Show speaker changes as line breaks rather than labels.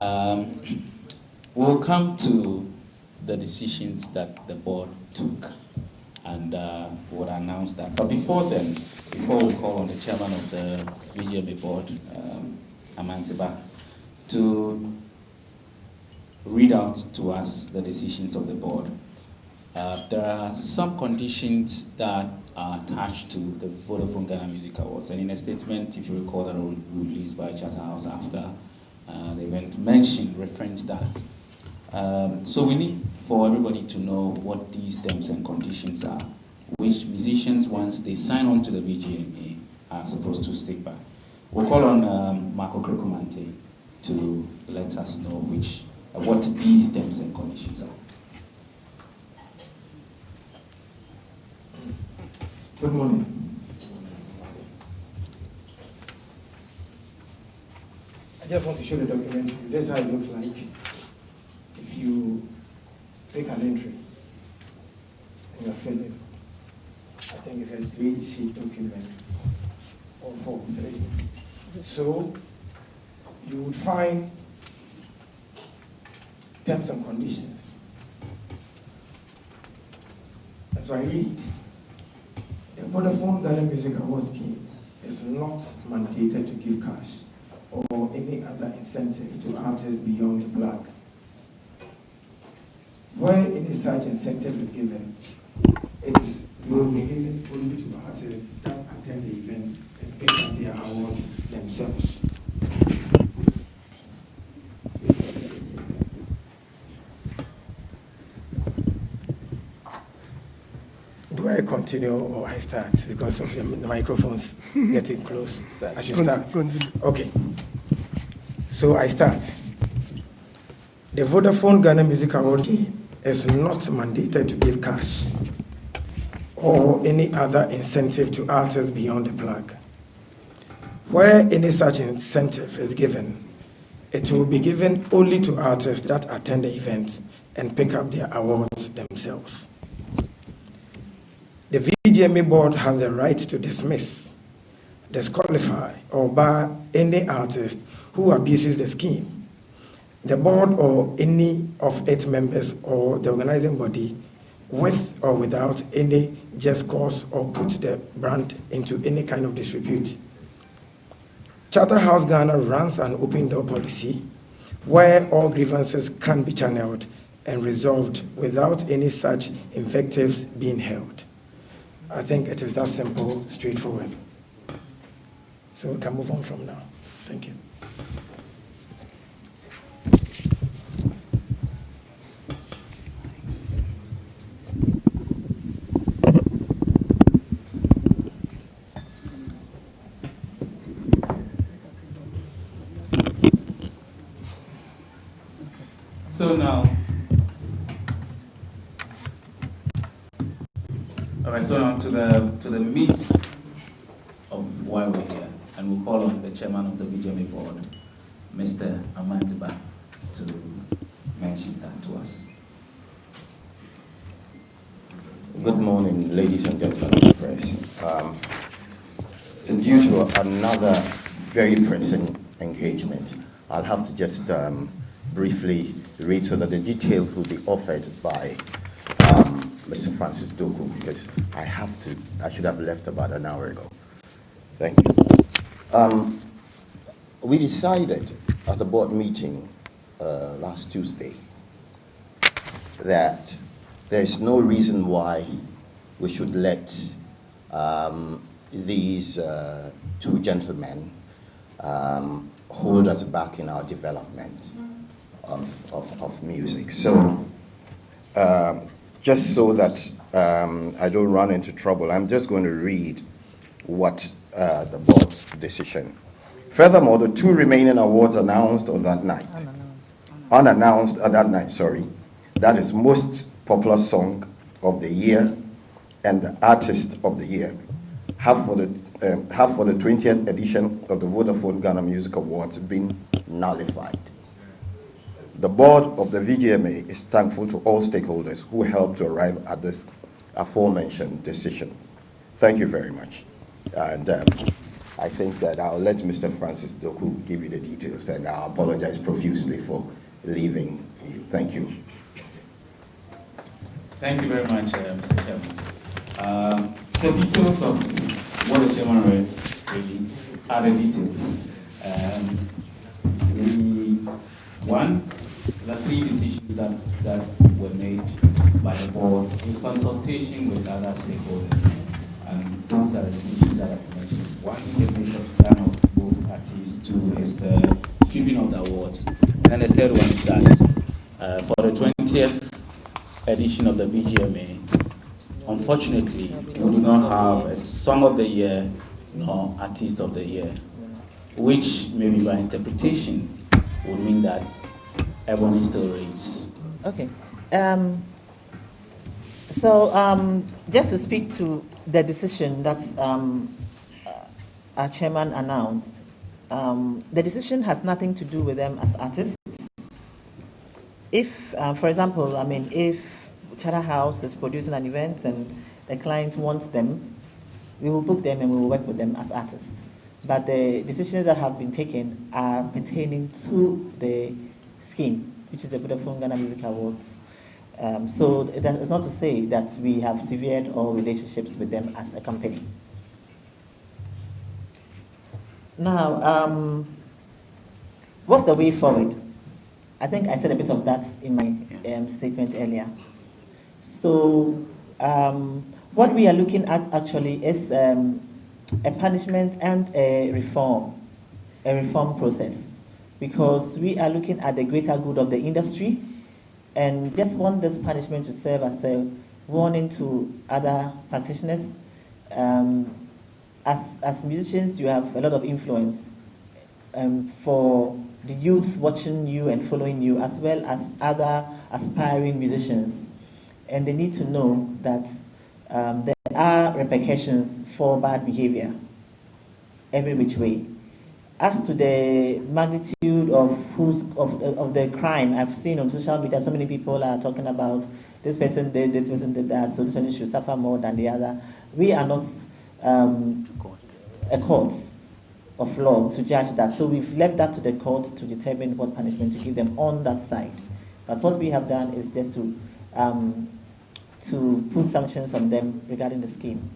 Um, we'll come to the decisions that the board took, and we'll announce that. But before then, before we call on the chairman of the VGMA board, Amantiba, to read out to us the decisions of the board. There are some conditions that are attached to the Vodafone Ghana Music Awards, and in a statement, if you recall, that was released by Charterhouse after the event, referenced that. So we need for everybody to know what these terms and conditions are, which musicians, once they sign on to the VGMA, are supposed to stick by. We'll call on Marco Krekumante to let us know what these terms and conditions are.
Good morning. I just want to show the document. This is how it looks like. If you take an entry and you're filling, I think it's a 3-sheet document or 4-3. So you would find terms and conditions. That's why I read. The Vodafone Ghana Music Awards scheme is not mandated to give cash or any other incentive to artists beyond the plug. Where any such incentive is given, it will be given only to artists that attend the event and pick up their awards themselves. Do I continue or I start because of the microphones getting close? I should start. Continue. Okay. So I start. The Vodafone Ghana Music Awards is not mandated to give cash or any other incentive to artists beyond the plug. Where any such incentive is given, it will be given only to artists that attend the event and pick up their awards themselves. The VGMA board has the right to dismiss, disqualify, or bar any artist who abuses the scheme. The board or any of its members or the organizing body, with or without any just cause or put the brand into any kind of disrepute. Charterhouse Ghana runs an open door policy where all grievances can be channeled and resolved without any such invectives being held. I think it is that simple, straightforward. So we can move on from now. Thank you.
So now, all right, so now to the meat of why we're here, and we'll call on the chairman of the VGMA board, Mr. Amantiba, to mention that to us.
Good morning, ladies and gentlemen of the press. Due to another very pressing engagement, I'll have to just briefly read so that the details will be offered by Mr. Francis Doku, because I should have left about an hour ago. Thank you. We decided at a board meeting last Tuesday that there is no reason why we should let these two gentlemen hold us back in our development of music. So just so that I don't run into trouble, I'm just going to read what the board's decision. Furthermore, the two remaining awards announced on that night, unannounced at that night, sorry, that is most popular song of the year and the artist of the year, have for the 20th edition of the Vodafone Ghana Music Awards been nullified. The board of the VGMA is thankful to all stakeholders who helped to arrive at this aforementioned decision. Thank you very much. And I think that I'll let Mr. Francis Doku give you the details, and I apologize profusely for leaving you. Thank you.
Thank you very much, Mr. Chairman. The details of what the Chairman read really are the details. The three decisions that were made by the board in consultation with other stakeholders. And those are the decisions that I've mentioned. One is the place of sign of both parties, two is the stripping of the awards. And the third one is that for the 20th edition of the VGMA, unfortunately, we do not have a Song of the Year nor Artist of the Year, which maybe by interpretation would mean that everyone still reigns.
Okay. Just to speak to the decision that our chairman announced, the decision has nothing to do with them as artists. If, for example, if Charter House is producing an event and the client wants them, we will book them and we will work with them as artists. But the decisions that have been taken are pertaining to the scheme, which is the Vodafone Ghana Music Awards. So that is not to say that we have severed all relationships with them as a company. Now, what's the way forward? I think I said a bit of that in my statement earlier. So what we are looking at actually is a punishment and a reform process, because we are looking at the greater good of the industry and just want this punishment to serve as a warning to other practitioners. As musicians, you have a lot of influence for the youth watching you and following you, as well as other aspiring musicians. And they need to know that there are repercussions for bad behavior every which way. As to the magnitude of the crime, I've seen on social media, so many people are talking about this person did this, person did that, so this person should suffer more than the other. We are not a court of law to judge that. So we've left that to the court to determine what punishment to give them on that side. But what we have done is just to put sanctions on them regarding the scheme.